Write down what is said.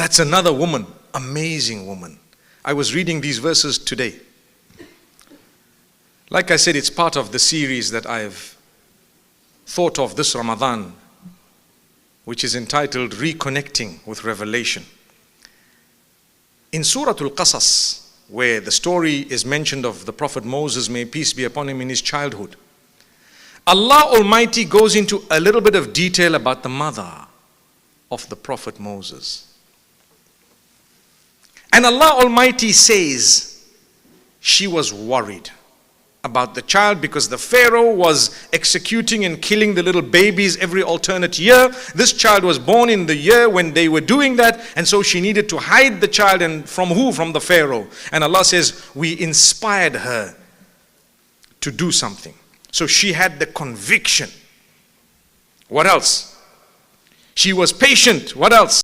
That's another woman, amazing woman. I was reading these verses today. Like I said, it's part of the series that I've thought of this Ramadan, which is entitled Reconnecting with Revelation. In Surah Al-Qasas, where the story is mentioned of the Prophet Moses, may peace be upon him, in his childhood, Allah Almighty goes into a little bit of detail about the mother of the Prophet Moses. And Allah Almighty says she was worried about the child because the Pharaoh was executing and killing the little babies every alternate year. This child was born in the year when they were doing that, and so she needed to hide the child. And from who? From the Pharaoh. And Allah says, we inspired her to do something. So she had the conviction. What else? She was patient. What else?